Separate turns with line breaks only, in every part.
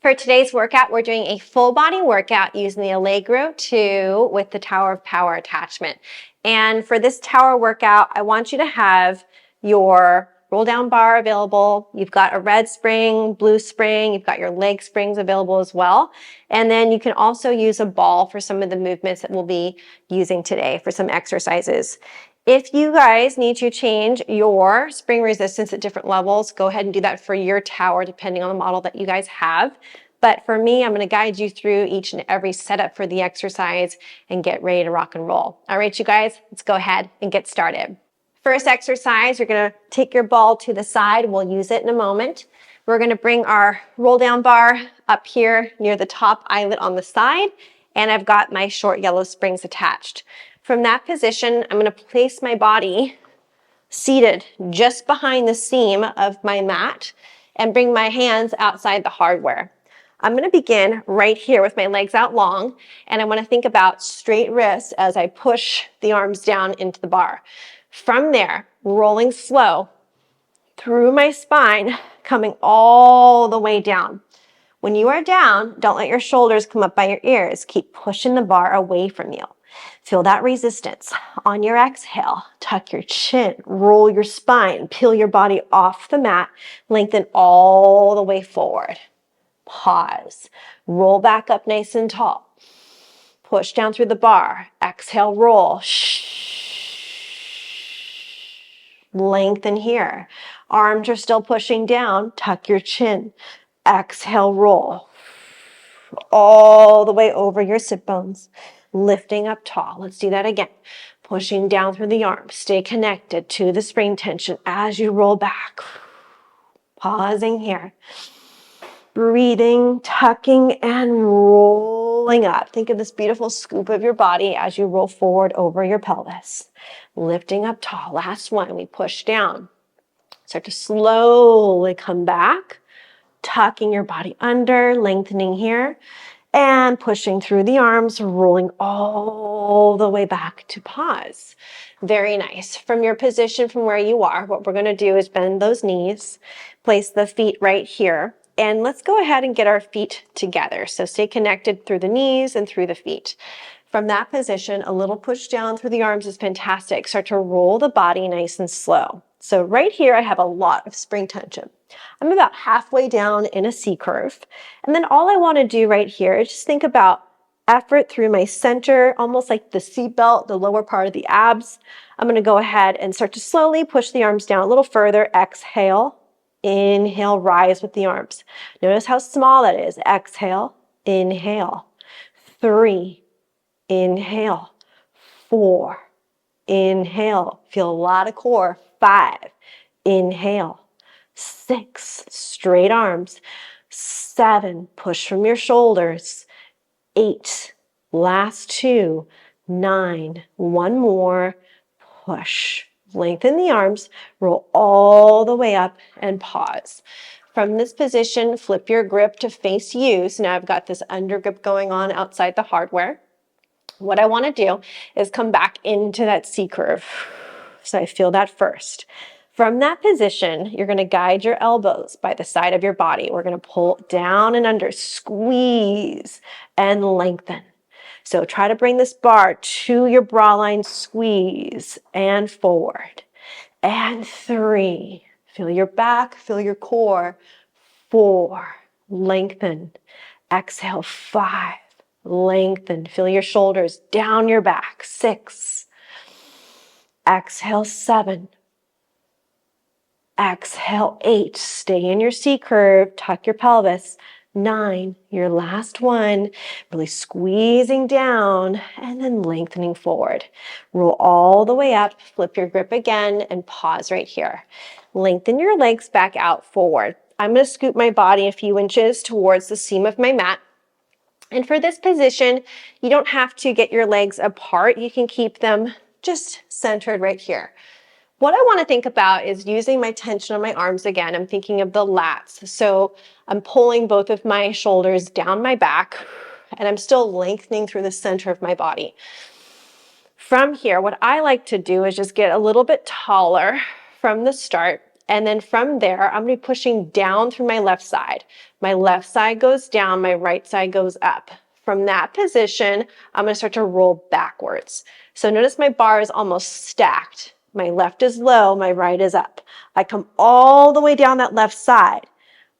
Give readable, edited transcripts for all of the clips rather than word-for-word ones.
For today's workout, we're doing a full body workout using the Allegro 2 with the Tower of Power attachment. And for this tower workout, I want you to have your roll down bar available. You've got a red spring, blue spring, you've got your leg springs available as well. And then you can also use a ball for some of the movements that we'll be using today for some exercises. If you guys need to change your spring resistance at different levels, go ahead and do that for your tower depending on the model that you guys have. But for me, I'm going to guide you through each and every setup for the exercise and get ready to rock and roll. All right, you guys, let's go ahead and get started. First exercise, you're going to take your ball to the side. We'll use it in a moment. We're going to bring our roll down bar up here near the top eyelet on the side, and I've got my short yellow springs attached. From that position, I'm going to place my body seated just behind the seam of my mat and bring my hands outside the hardware. I'm going to begin right here with my legs out long, and I want to think about straight wrists as I push the arms down into the bar. From there, rolling slow through my spine, coming all the way down. When you are down, don't let your shoulders come up by your ears. Keep pushing the bar away from you. Feel that resistance. On your exhale, tuck your chin, roll your spine, peel your body off the mat, lengthen all the way forward. Pause. Roll back up nice and tall. Push down through the bar. Exhale, roll. Lengthen here. Arms are still pushing down. Tuck your chin. Exhale, roll. All the way over your sit bones. Lifting up tall. Let's do that again. Pushing down through the arms. Stay connected to the spring tension as you roll back. Pausing here. Breathing, tucking, and rolling up. Think of this beautiful scoop of your body as you roll forward over your pelvis. Lifting up tall. Last one. We push down. Start to slowly come back. Tucking your body under, lengthening here. And pushing through the arms, rolling all the way back to pause. Very nice. From your position, from where you are, what we're going to do is bend those knees, place the feet right here, and let's go ahead and get our feet together. So stay connected through the knees and through the feet. From that position, a little push down through the arms is fantastic. Start to roll the body nice and slow. So right here, I have a lot of spring tension. I'm about halfway down in a C curve. And then all I want to do right here is just think about effort through my center, almost like the seat belt, the lower part of the abs. I'm going to go ahead and start to slowly push the arms down a little further. Exhale, inhale, rise with the arms. Notice how small that is. Exhale, inhale. 3, inhale. 4, inhale. Feel a lot of core. 5, inhale. 6, straight arms. 7, push from your shoulders. 8, last 2. 9, one more, push. Lengthen the arms, roll all the way up and pause. From this position, flip your grip to face you. So now I've got this under grip going on outside the hardware. What I want to do is come back into that C curve. So I feel that first. From that position, you're going to guide your elbows by the side of your body. We're going to pull down and under, squeeze and lengthen. So try to bring this bar to your bra line, squeeze and forward. And 3, feel your back, feel your core. 4, lengthen. Exhale, 5, lengthen. Feel your shoulders down your back. 6, exhale, 7. Exhale, 8. Stay in your C curve. Tuck your pelvis. 9, your last one. Really squeezing down and then lengthening forward. Roll all the way up. Flip your grip again and pause right here. Lengthen your legs back out forward. I'm going to scoop my body a few inches towards the seam of my mat. And for this position, you don't have to get your legs apart. You can keep them just centered right here. What I want to think about is using my tension on my arms again. I'm thinking of the lats. So I'm pulling both of my shoulders down my back, and I'm still lengthening through the center of my body. From here, what I like to do is just get a little bit taller from the start And then from there, I'm going to be pushing down through my left side. My left side goes down, my right side goes up. From that position, I'm going to start to roll backwards. So notice my bar is almost stacked. My left is low, my right is up. I come all the way down that left side.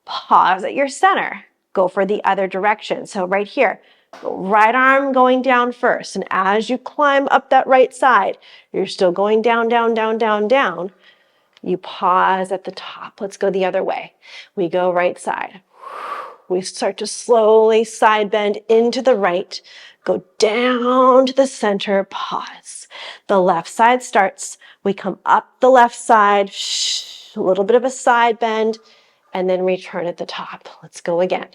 Pause at your center. Go for the other direction. So right here, right arm going down first. And as you climb up that right side, you're still going down, down, down, down, down. You pause at the top. Let's go the other way. We go right side. We start to slowly side bend into the right. Go down to the center, pause. The left side starts. We come up the left side, a little bit of a side bend, and then return at the top. Let's go again.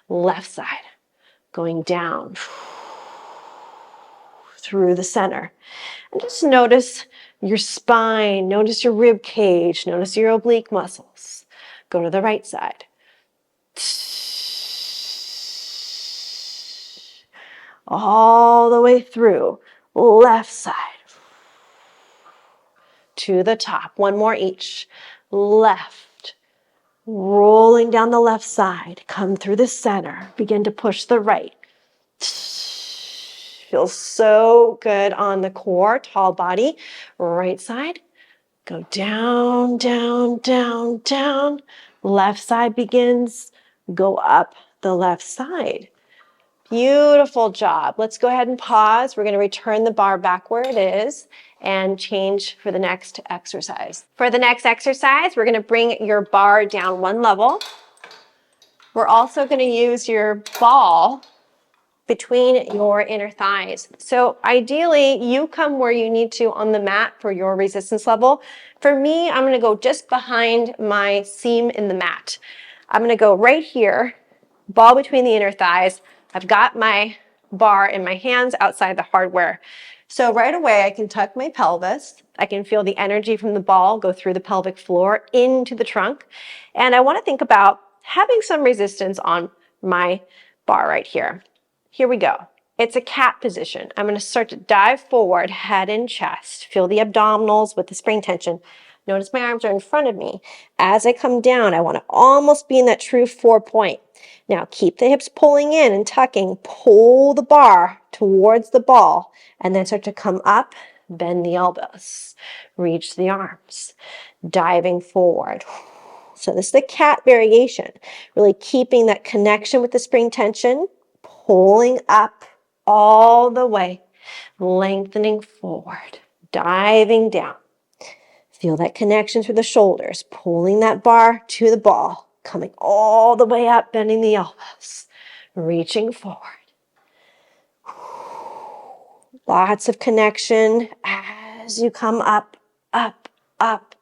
Left side, going down through the center. And just notice your spine, notice your rib cage, notice your oblique muscles. Go to the right side. All the way through, left side. To the top, one more each. Left, rolling down the left side, come through the center, begin to push the right. Feels so good on the core, tall body. Right side, go down, down, down, down. Left side begins, go up the left side. Beautiful job. Let's go ahead and pause. We're going to return the bar back where it is and change for the next exercise. For the next exercise, we're going to bring your bar down one level. We're also going to use your ball between your inner thighs. So ideally, you come where you need to on the mat for your resistance level. For me, I'm going to go just behind my seam in the mat. I'm going to go right here, ball between the inner thighs. I've got my bar in my hands outside the hardware. So right away, I can tuck my pelvis. I can feel the energy from the ball go through the pelvic floor into the trunk. And I want to think about having some resistance on my bar right here. Here we go. It's a cat position. I'm going to start to dive forward, head and chest. Feel the abdominals with the spring tension. Notice my arms are in front of me. As I come down, I want to almost be in that true 4-point. Now keep the hips pulling in and tucking. Pull the bar towards the ball and then start to come up, bend the elbows, reach the arms, diving forward. So this is the cat variation, really keeping that connection with the spring tension, pulling up all the way, lengthening forward, diving down. Feel that connection through the shoulders, pulling that bar to the ball, coming all the way up, bending the elbows, reaching forward. Lots of connection as you come up, up, up,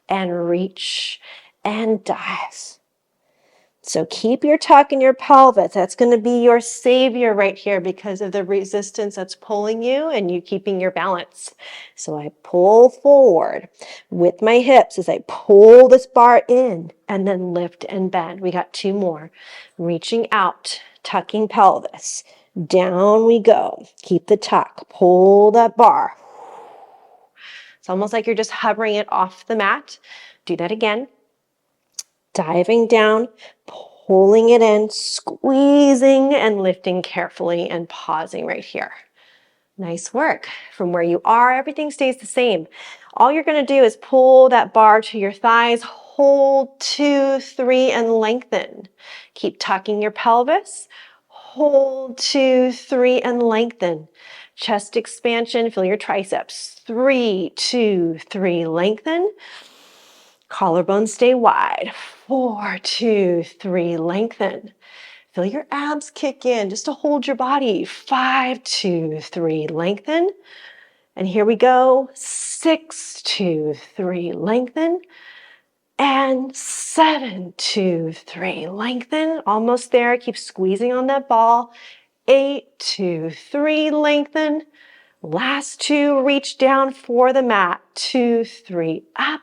and reach and dive. So keep your tuck in your pelvis. That's going to be your savior right here because of the resistance that's pulling you and you keeping your balance. So I pull forward with my hips as I pull this bar in and then lift and bend. We got 2 more. Reaching out, tucking pelvis. Down we go. Keep the tuck. Pull that bar. It's almost like you're just hovering it off the mat. Do that again. Diving down, pulling it in, squeezing and lifting carefully and pausing right here. Nice work. From where you are, everything stays the same. All you're going to do is pull that bar to your thighs, hold 2, 3, and lengthen. Keep tucking your pelvis. Hold 2, 3, and lengthen. Chest expansion, feel your triceps. 3, 2, 3, lengthen. Collarbones stay wide. 4, 2, 3, lengthen. Feel your abs kick in just to hold your body. 5, 2, 3, lengthen. And here we go. 6, 2, 3, lengthen. And 7, 2, 3, lengthen. Almost there. Keep squeezing on that ball. 8, 2, 3, lengthen. Last 2, reach down for the mat. 2, 3, up.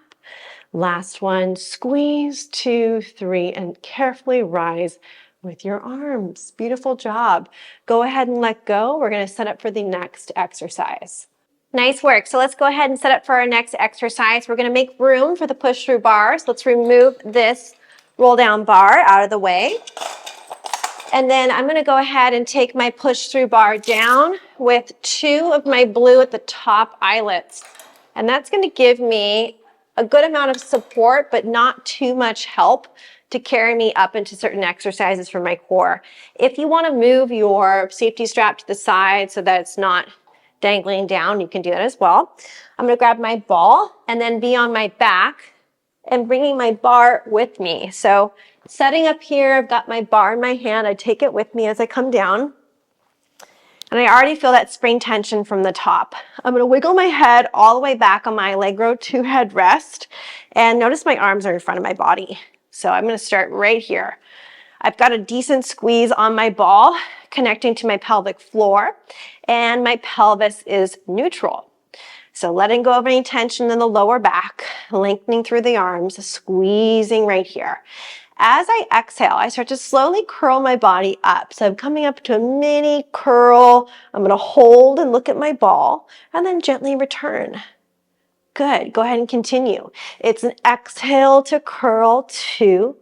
Last one, squeeze, 2, 3, and carefully rise with your arms. Beautiful job. Go ahead and let go. We're going to set up for the next exercise. Nice work. So let's go ahead and set up for our next exercise. We're going to make room for the push-through bar. So let's remove this roll-down bar out of the way. And then I'm going to go ahead and take my push-through bar down with 2 of my blue at the top eyelets. And that's going to give me a good amount of support, but not too much help to carry me up into certain exercises for my core. If you want to move your safety strap to the side so that it's not dangling down, you can do that as well. I'm going to grab my ball and then be on my back and bringing my bar with me. So setting up here, I've got my bar in my hand. I take it with me as I come down. And I already feel that spring tension from the top. I'm going to wiggle my head all the way back on my Allegro 2 headrest. And notice my arms are in front of my body. So I'm going to start right here. I've got a decent squeeze on my ball connecting to my pelvic floor. And my pelvis is neutral. So letting go of any tension in the lower back, lengthening through the arms, squeezing right here. As I exhale, I start to slowly curl my body up. So I'm coming up to a mini curl. I'm going to hold and look at my ball and then gently return. Good. Go ahead and continue. It's an exhale to curl 2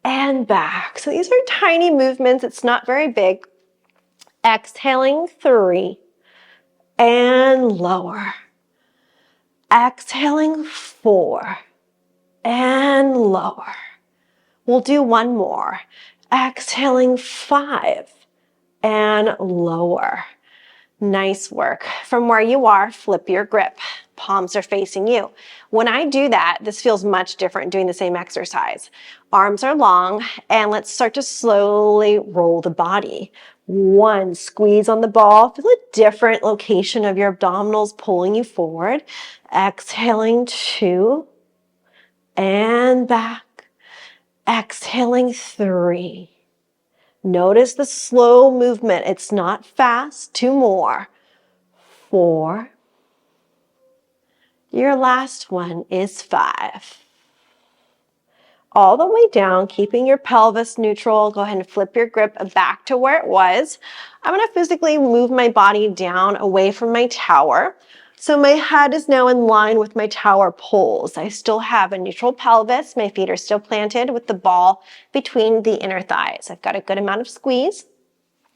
and back. So these are tiny movements. It's not very big. Exhaling 3 and lower. Exhaling 4 and lower. We'll do one more. Exhaling 5 and lower. Nice work. From where you are, flip your grip. Palms are facing you. When I do that, this feels much different doing the same exercise. Arms are long, and let's start to slowly roll the body. 1, squeeze on the ball. Feel a different location of your abdominals pulling you forward. Exhaling 2 and back. Exhaling 3. Notice the slow movement. It's not fast. 2 more. 4. Your last one is 5. All the way down, keeping your pelvis neutral. Go ahead and flip your grip back to where it was. I'm going to physically move my body down away from my tower. So my head is now in line with my tower poles. I still have a neutral pelvis. My feet are still planted with the ball between the inner thighs. I've got a good amount of squeeze.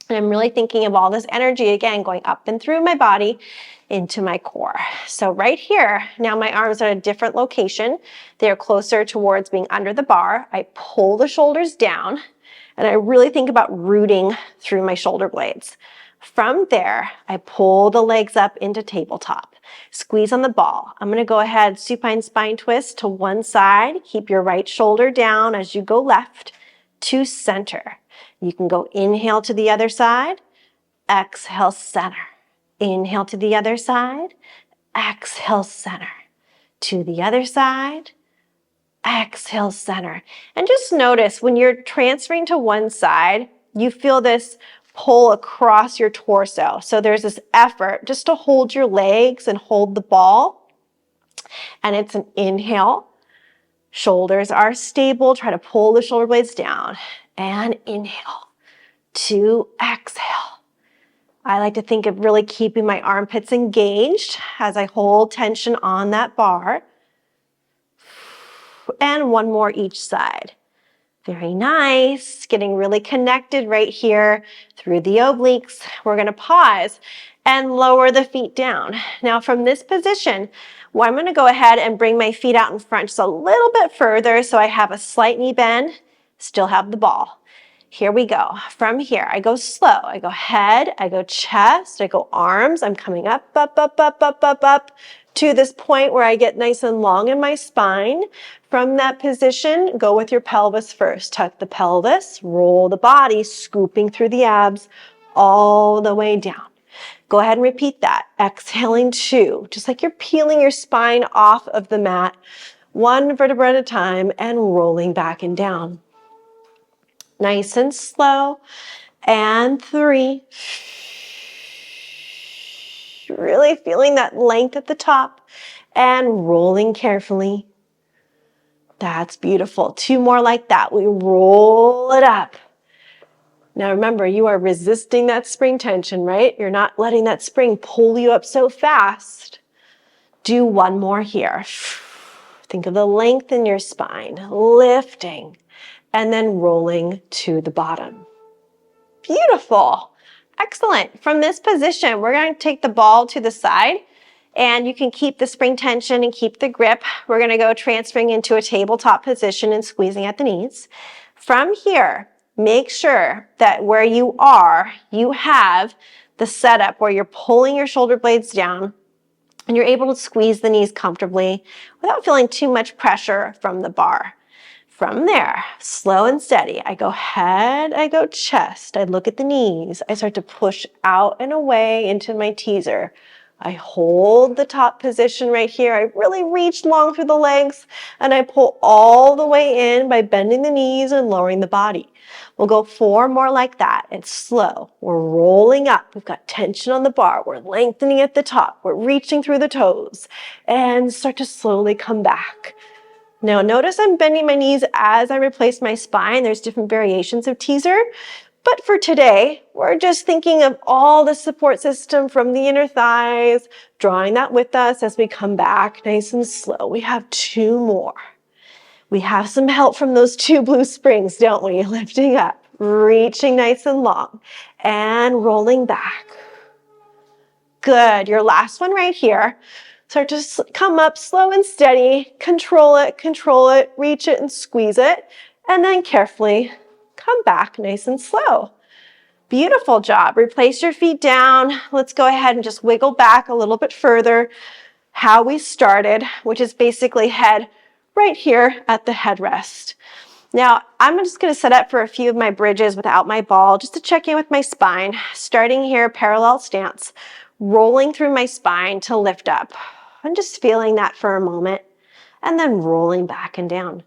And I'm really thinking of all this energy, again, going up and through my body into my core. So right here, now my arms are at a different location. They're closer towards being under the bar. I pull the shoulders down, and I really think about rooting through my shoulder blades. From there, I pull the legs up into tabletop. Squeeze on the ball. I'm going to go ahead, supine spine twist to one side. Keep your right shoulder down as you go left to center. You can go inhale to the other side, exhale center. Inhale to the other side, exhale center. To the other side, exhale center. And just notice when you're transferring to one side, you feel this pull across your torso. So there's this effort just to hold your legs and hold the ball. And it's an inhale. Shoulders are stable. Try to pull the shoulder blades down. And inhale to exhale. I like to think of really keeping my armpits engaged as I hold tension on that bar. And one more each side. Very nice. Getting really connected right here through the obliques. We're going to pause and lower the feet down. Now from this position, I'm going to go ahead and bring my feet out in front just a little bit further so I have a slight knee bend, still have the ball. Here we go. From here, I go slow. I go head, I go chest, I go arms. I'm coming up, up, up, up, up, up, up to this point where I get nice and long in my spine. From that position, go with your pelvis first. Tuck the pelvis, roll the body, scooping through the abs all the way down. Go ahead and repeat that. Exhaling 2, just like you're peeling your spine off of the mat, 1 vertebra at a time, and rolling back and down. Nice and slow. And 3. Really feeling that length at the top and rolling carefully. That's beautiful. 2 more like that. We roll it up. Now remember, you are resisting that spring tension, right? You're not letting that spring pull you up so fast. Do one more here. Think of the length in your spine, lifting, and then rolling to the bottom. Beautiful. Excellent. From this position, we're going to take the ball to the side, and you can keep the spring tension and keep the grip. We're going to go transferring into a tabletop position and squeezing at the knees. From here, make sure that where you are, you have the setup where you're pulling your shoulder blades down and you're able to squeeze the knees comfortably without feeling too much pressure from the bar. From there, slow and steady, I go head, I go chest, I look at the knees, I start to push out and away into my teaser. I hold the top position right here, I really reach long through the legs, and I pull all the way in by bending the knees and lowering the body. We'll go 4 more like that. It's slow. We're rolling up. We've got tension on the bar. We're lengthening at the top. We're reaching through the toes, and start to slowly come back. Now notice I'm bending my knees as I replace my spine. There's different variations of teaser, but for today, we're just thinking of all the support system from the inner thighs, drawing that with us as we come back nice and slow. We have 2 more. We have some help from those 2 blue springs, don't we? Lifting up, reaching nice and long, and rolling back. Good. Your last one right here. Start to come up slow and steady, control it, reach it and squeeze it, and then carefully come back nice and slow. Beautiful job. Replace your feet down. Let's go ahead and just wiggle back a little bit further how we started, which is basically head right here at the headrest. Now, I'm just going to set up for a few of my bridges without my ball, just to check in with my spine. Starting here, parallel stance, rolling through my spine to lift up. I'm just feeling that for a moment, and then rolling back and down.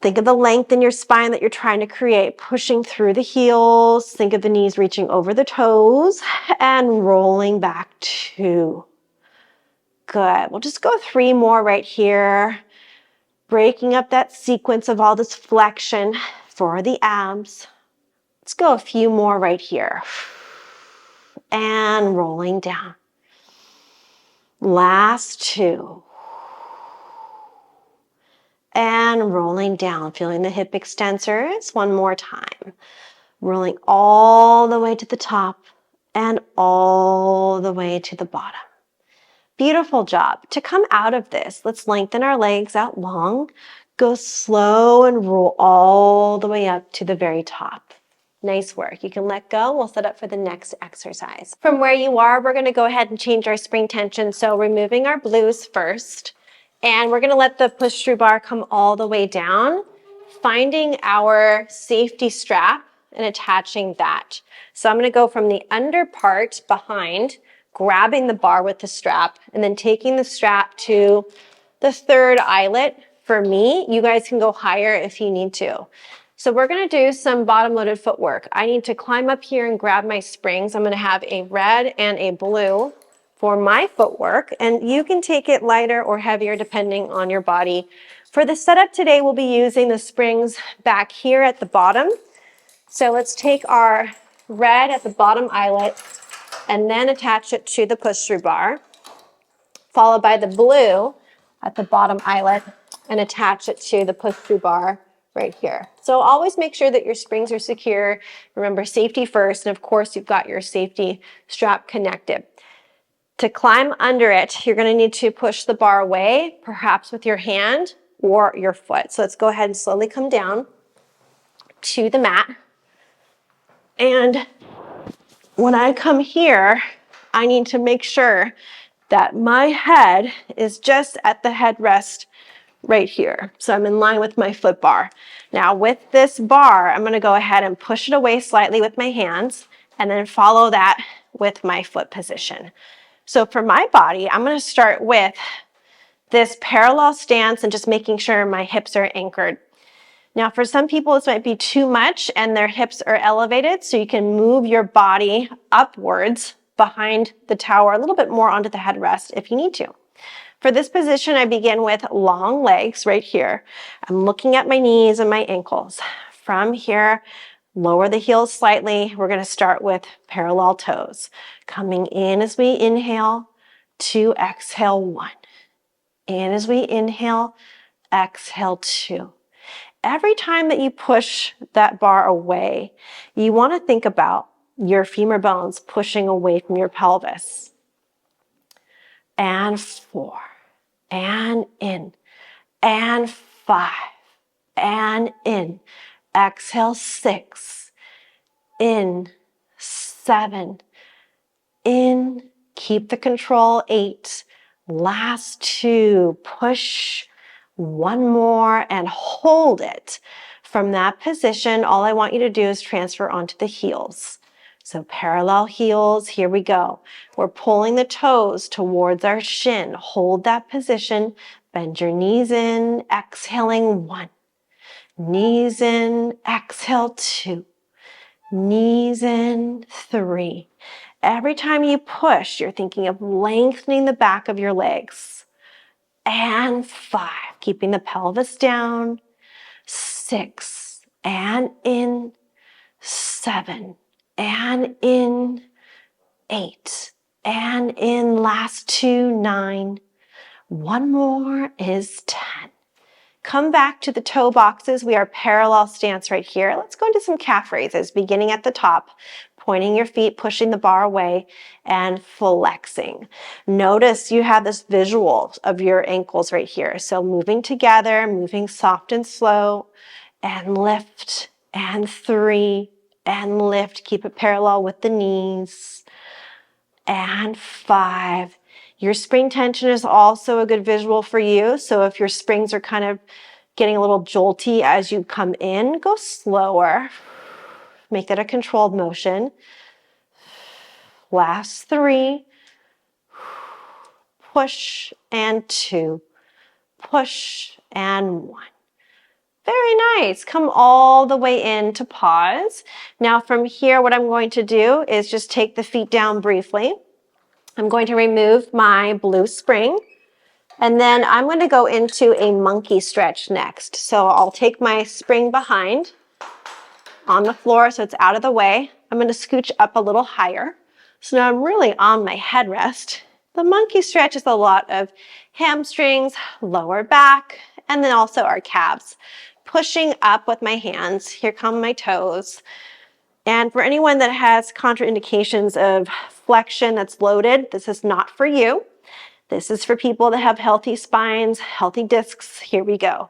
Think of the length in your spine that you're trying to create, pushing through the heels. Think of the knees reaching over the toes, and rolling back 2. Good. We'll just go 3 more right here. Breaking up that sequence of all this flexion for the abs. Let's go a few more right here. And rolling down. Last 2. And rolling down, feeling the hip extensors. 1 more time. Rolling all the way to the top and all the way to the bottom. Beautiful job. To come out of this, let's lengthen our legs out long. Go slow and roll all the way up to the very top. Nice work. You can let go. We'll set up for the next exercise. From where you are, we're going to go ahead and change our spring tension. So removing our blues first. And we're going to let the push-through bar come all the way down, finding our safety strap and attaching that. So I'm going to go from the under part behind, grabbing the bar with the strap, and then taking the strap to the 3rd eyelet. For me, you guys can go higher if you need to. So we're going to do some bottom-loaded footwork. I need to climb up here and grab my springs. I'm going to have a red and a blue for my footwork, and you can take it lighter or heavier depending on your body. For the setup today, we'll be using the springs back here at the bottom. So let's take our red at the bottom eyelet and then attach it to the push-through bar, followed by the blue at the bottom eyelet and attach it to the push-through bar right here. So always make sure that your springs are secure. Remember, safety first, and of course you've got your safety strap connected. To climb under it, you're going to need to push the bar away, perhaps with your hand or your foot. So let's go ahead and slowly come down to the mat. And when I come here, I need to make sure that my head is just at the headrest right here. So I'm in line with my foot bar. Now with this bar, I'm going to go ahead and push it away slightly with my hands and then follow that with my foot position. So for my body, I'm going to start with this parallel stance and just making sure my hips are anchored. Now for some people, this might be too much and their hips are elevated, so you can move your body upwards behind the tower a little bit more onto the headrest if you need to. For this position, I begin with long legs right here. I'm looking at my knees and my ankles. From here, Lower the heels slightly. We're going to start with parallel toes. Coming in as we inhale, 2, exhale, 1. In as we inhale, exhale, 2. Every time that you push that bar away, you want to think about your femur bones pushing away from your pelvis. And 4, and in, and 5, and in. Exhale, 6, in, 7, in, keep the control, 8, last 2, push, 1 more, and hold it. From that position, all I want you to do is transfer onto the heels. So parallel heels, here we go. We're pulling the toes towards our shin. Hold that position, bend your knees in, exhaling 1. Knees in, exhale 2. Knees in, 3. Every time you push, you're thinking of lengthening the back of your legs. And 5, keeping the pelvis down. 6, and in. 7, and in. 8, and in. Last 2, 9. 1 more is 10. Come back to the toe boxes. We are parallel stance right here. Let's go into some calf raises, beginning at the top, pointing your feet, pushing the bar away, and flexing. Notice you have this visual of your ankles right here. So moving together, moving soft and slow, and lift, and 3, and lift. Keep it parallel with the knees, and 5. Your spring tension is also a good visual for you. So if your springs are kind of getting a little jolty as you come in, go slower. Make that a controlled motion. Last 3. Push and 2. Push and 1. Very nice. Come all the way in to pause. Now from here, what I'm going to do is just take the feet down briefly. I'm going to remove my blue spring, and then I'm going to go into a monkey stretch next. So I'll take my spring behind on the floor so it's out of the way. I'm going to scooch up a little higher. So now I'm really on my headrest. The monkey stretch is a lot of hamstrings, lower back, and then also our calves. Pushing up with my hands. Here come my toes. And for anyone that has contraindications of flexion that's loaded, this is not for you. This is for people that have healthy spines, healthy discs. Here we go.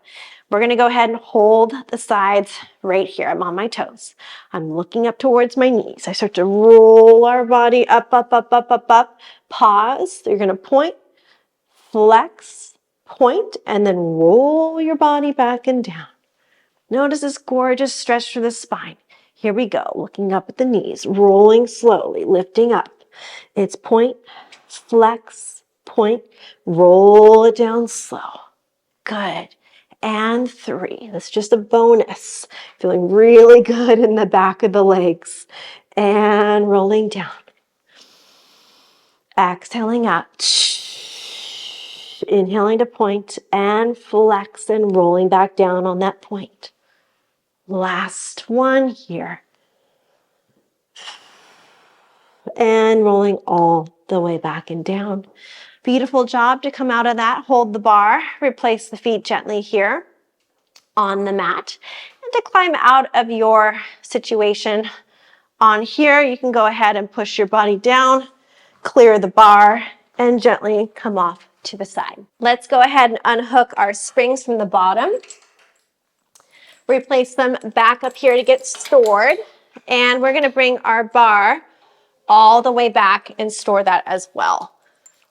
We're going to go ahead and hold the sides right here. I'm on my toes. I'm looking up towards my knees. I start to roll our body up, up, up, up, up, up. Pause. So you're going to point, flex, point, and then roll your body back and down. Notice this gorgeous stretch through the spine. Here we go, looking up at the knees, rolling slowly, lifting up. It's point, flex, point, roll it down slow. Good. And 3. That's just a bonus. Feeling really good in the back of the legs. And rolling down. Exhaling up. Inhaling to point and flex and rolling back down on that point. Last one here. And rolling all the way back and down. Beautiful job to come out of that. Hold the bar. Replace the feet gently here on the mat. And to climb out of your situation on here, you can go ahead and push your body down, clear the bar, and gently come off to the side. Let's go ahead and unhook our springs from the bottom. Replace them back up here to get stored. And we're going to bring our bar all the way back and store that as well.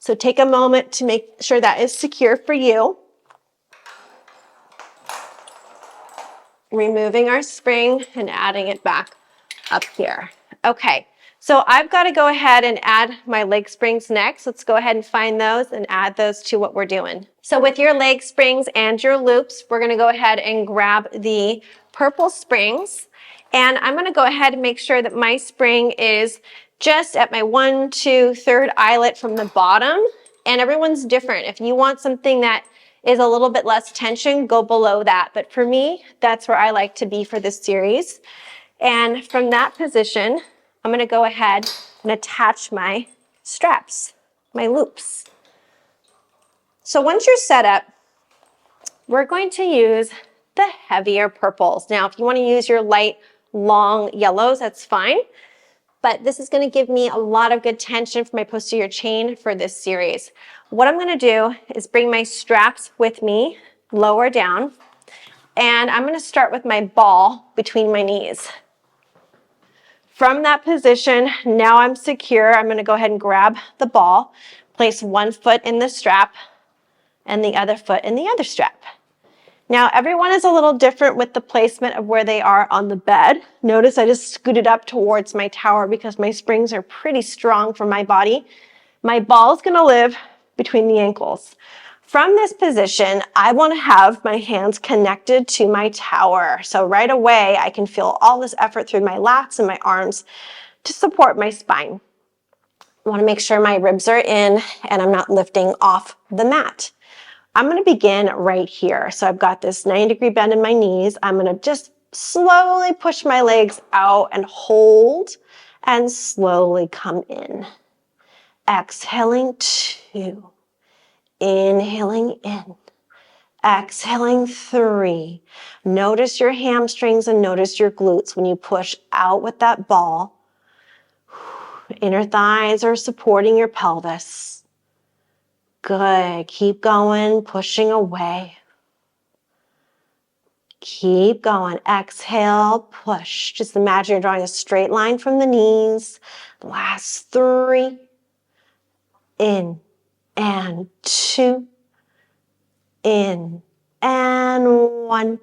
So take a moment to make sure that is secure for you. Removing our spring and adding it back up here. Okay, so I've got to go ahead and add my leg springs next. Let's go ahead and find those and add those to what we're doing. So with your leg springs and your loops, we're going to go ahead and grab the purple springs. And I'm going to go ahead and make sure that my spring is just at my 1, 2, 3rd eyelet from the bottom. And everyone's different. If you want something that is a little bit less tension, go below that. But for me, that's where I like to be for this series. And from that position, I'm going to go ahead and attach my straps, my loops. So once you're set up, we're going to use the heavier purples. Now, if you want to use your light, long yellows, that's fine. But this is going to give me a lot of good tension for my posterior chain for this series. What I'm going to do is bring my straps with me, lower down, and I'm going to start with my ball between my knees. From that position, now I'm secure. I'm going to go ahead and grab the ball, place one foot in the strap, and the other foot in the other strap. Now, everyone is a little different with the placement of where they are on the bed. Notice I just scooted up towards my tower because my springs are pretty strong for my body. My ball is going to live between the ankles. From this position, I want to have my hands connected to my tower. So right away, I can feel all this effort through my lats and my arms to support my spine. I want to make sure my ribs are in and I'm not lifting off the mat. I'm going to begin right here. So I've got this 90-degree bend in my knees. I'm going to just slowly push my legs out and hold and slowly come in. Exhaling 2. Inhaling in. Exhaling 3. Notice your hamstrings and notice your glutes when you push out with that ball. Inner thighs are supporting your pelvis. Good. Keep going, pushing away. Keep going. Exhale, push. Just imagine you're drawing a straight line from the knees. Last 3. In and 2. In and 1.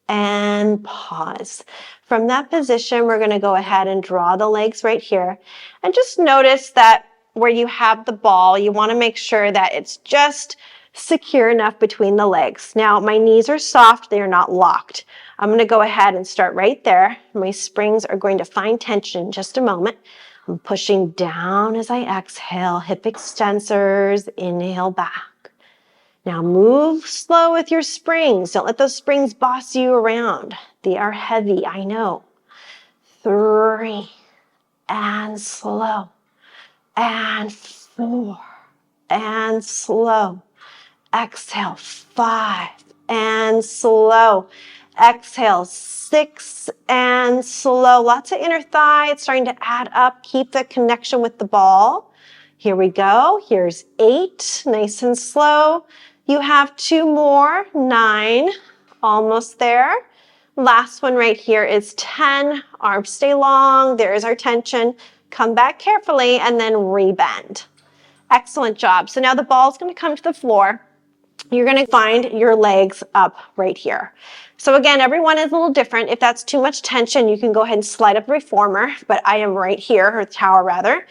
And pause. From that position, we're going to go ahead and draw the legs right here. And just notice that where you have the ball, you want to make sure that it's just secure enough between the legs. Now, my knees are soft. They are not locked. I'm going to go ahead and start right there. My springs are going to find tension in just a moment. I'm pushing down as I exhale. Hip extensors. Inhale back. Now move slow with your springs. Don't let those springs boss you around. They are heavy, I know. 3. And slow. And 4. And slow. Exhale. 5. And slow. Exhale. 6. And slow. Lots of inner thigh. It's starting to add up. Keep the connection with the ball. Here we go. Here's 8. Nice and slow. You have 2 more. 9. Almost there. Last one right here is 10. Arms stay long. There's our tension. Come back carefully and then rebend. Excellent job. So now the ball is going to come to the floor. You're going to find your legs up right here. So again, everyone is a little different. If that's too much tension, you can go ahead and slide up the reformer, but I am right here, or tower rather,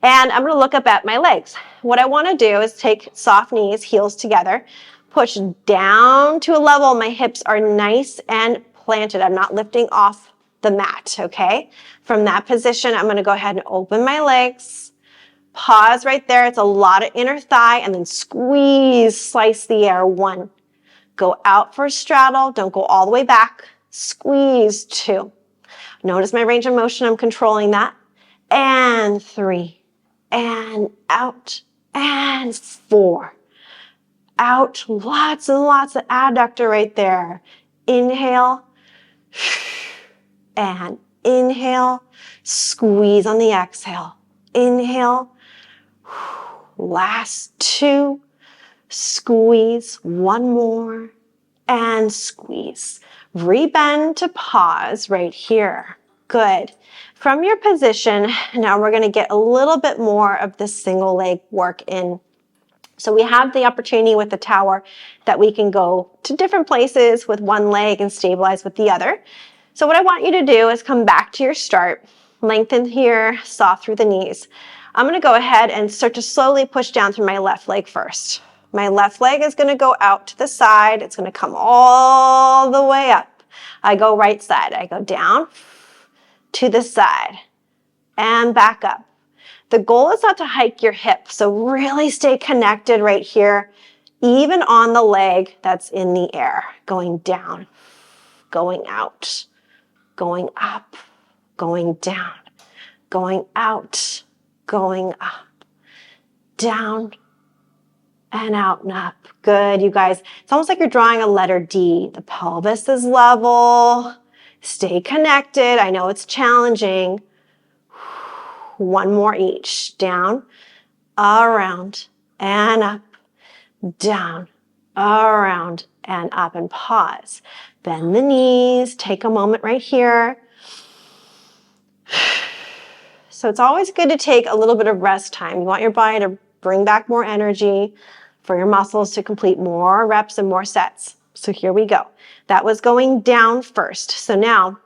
and I'm going to look up at my legs. What I want to do is take soft knees, heels together, push down to a level my hips are nice and planted. I'm not lifting off the mat, okay? From that position, I'm going to go ahead and open my legs. Pause right there. It's a lot of inner thigh, and then squeeze, slice the air. 1. Go out for a straddle. Don't go all the way back. Squeeze. 2. Notice my range of motion. I'm controlling that. And 3. And out. And 4. Out. Lots and lots of adductor right there. Inhale. And inhale. Squeeze on the exhale. Inhale. Last 2, squeeze, 1 more, and squeeze. Rebend to pause right here. Good. From your position, now we're going to get a little bit more of the single leg work in. So we have the opportunity with the tower that we can go to different places with one leg and stabilize with the other. So what I want you to do is come back to your start, lengthen here, soft through the knees. I'm going to go ahead and start to slowly push down through my left leg first. My left leg is going to go out to the side. It's going to come all the way up. I go right side. I go down to the side and back up. The goal is not to hike your hip, so really stay connected right here, even on the leg that's in the air. Going down, going out, going up, going down, going out, going up, down, and out and up. Good, you guys. It's almost like you're drawing a letter D. The pelvis is level. Stay connected. I know it's challenging. One more each. Down, around, and up, down, around, and up, and pause. Bend the knees. Take a moment right here. So it's always good to take a little bit of rest time. You want your body to bring back more energy for your muscles to complete more reps and more sets. So here we go. That was going down first. So now,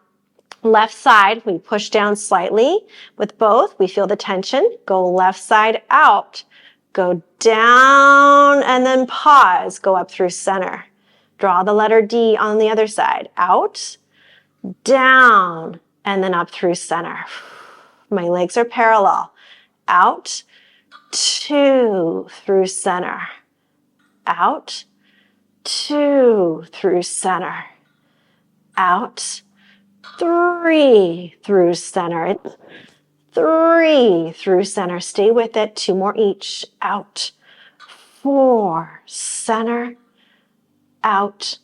left side, we push down slightly. With both, we feel the tension. Go left side out. Go down and then pause. Go up through center. Draw the letter D on the other side. Out, down, and then up through center. My legs are parallel. Out, 2 through center. Out, 2 through center. Out, 3 through center. 3 through center. Stay with it. 2 more each. Out, 4, center. Out,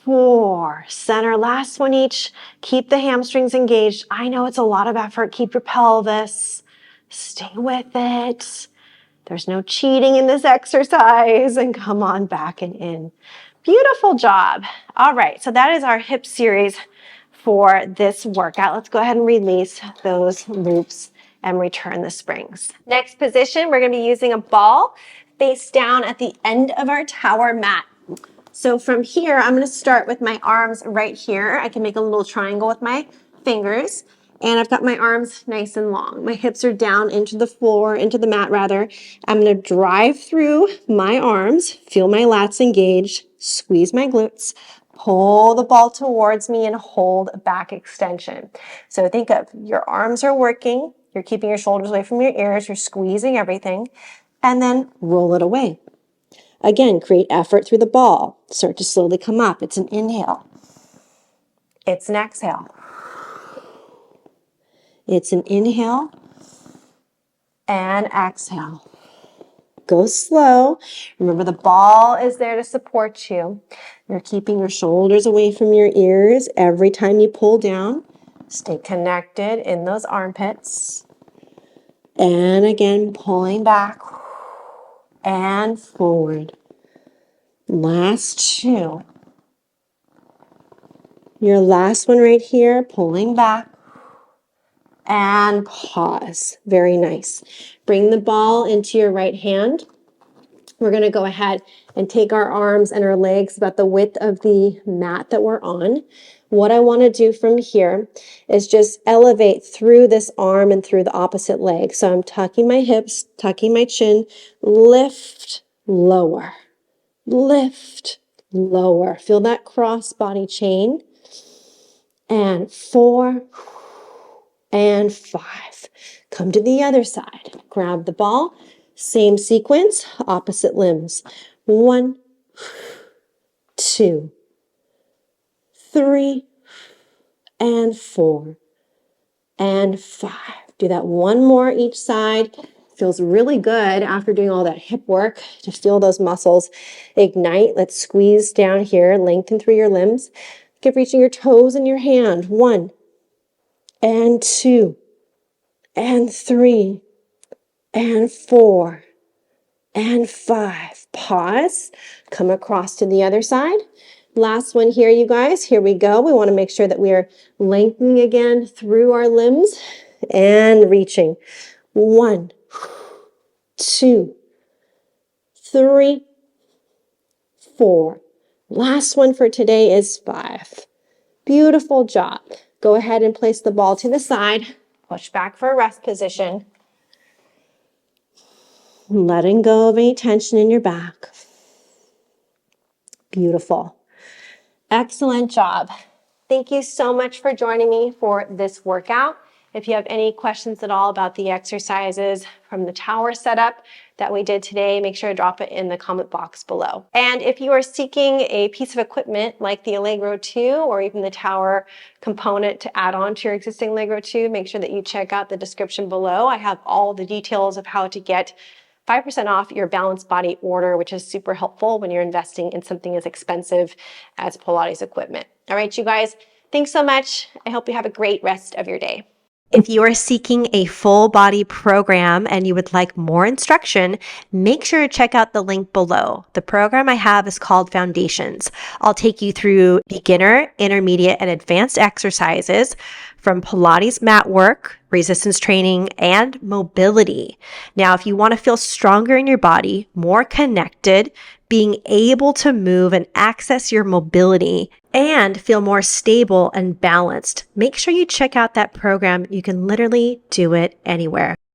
4, center. Last one each. Keep the hamstrings engaged. I know it's a lot of effort. Keep your pelvis. Stay with it. There's no cheating in this exercise. And come on back and in. Beautiful job. All right, so that is our hip series for this workout. Let's go ahead and release those loops and return the springs. Next position, we're going to be using a ball face down at the end of our tower mat. So from here, I'm going to start with my arms right here. I can make a little triangle with my fingers. And I've got my arms nice and long. My hips are down into the floor, into the mat rather. I'm going to drive through my arms, feel my lats engaged, squeeze my glutes, pull the ball towards me and hold back extension. So think of your arms are working. You're keeping your shoulders away from your ears. You're squeezing everything. And then roll it away. Again, create effort through the ball. Start to slowly come up. It's an inhale. It's an exhale. It's an inhale and exhale. Go slow. Remember, the ball is there to support you. You're keeping your shoulders away from your ears every time you pull down. Stay connected in those armpits. And again, pulling back and forward. Last 2. Your last one right here, pulling back and pause. Very nice. Bring the ball into your right hand. We're going to go ahead and take our arms and our legs about the width of the mat that we're on. What I want to do from here is just elevate through this arm and through the opposite leg. So I'm tucking my hips, tucking my chin, lift, lower, lift, lower. Feel that cross body chain. And 4 and 5. Come to the other side. Grab the ball. Same sequence, opposite limbs. 1, 2, 3, and 4, and 5. Do that one more each side. Feels really good after doing all that hip work to feel those muscles ignite. Let's squeeze down here, lengthen through your limbs. Keep reaching your toes in your hand. 1, and 2, and 3, and 4, and 5. Pause. Come across to the other side. Last one here, you guys. Here we go. We want to make sure that we are lengthening again through our limbs and reaching. 1, 2, 3, 4. Last one for today is 5. Beautiful job. Go ahead and place the ball to the side. Push back for a rest position. Letting go of any tension in your back. Beautiful. Excellent job. Thank you so much for joining me for this workout. If you have any questions at all about the exercises from the tower setup that we did today, make sure to drop it in the comment box below. And if you are seeking a piece of equipment like the Allegro 2 or even the tower component to add on to your existing Allegro 2, make sure that you check out the description below. I have all the details of how to get 5% off your balanced body order, which is super helpful when you're investing in something as expensive as Pilates equipment. All right, you guys, thanks so much. I hope you have a great rest of your day. If you are seeking a full body program and you would like more instruction, make sure to check out the link below. The program I have is called Foundations. I'll take you through beginner, intermediate, and advanced exercises from Pilates mat work, resistance training, and mobility. Now, if you want to feel stronger in your body, more connected, being able to move and access your mobility, and feel more stable and balanced, make sure you check out that program. You can literally do it anywhere.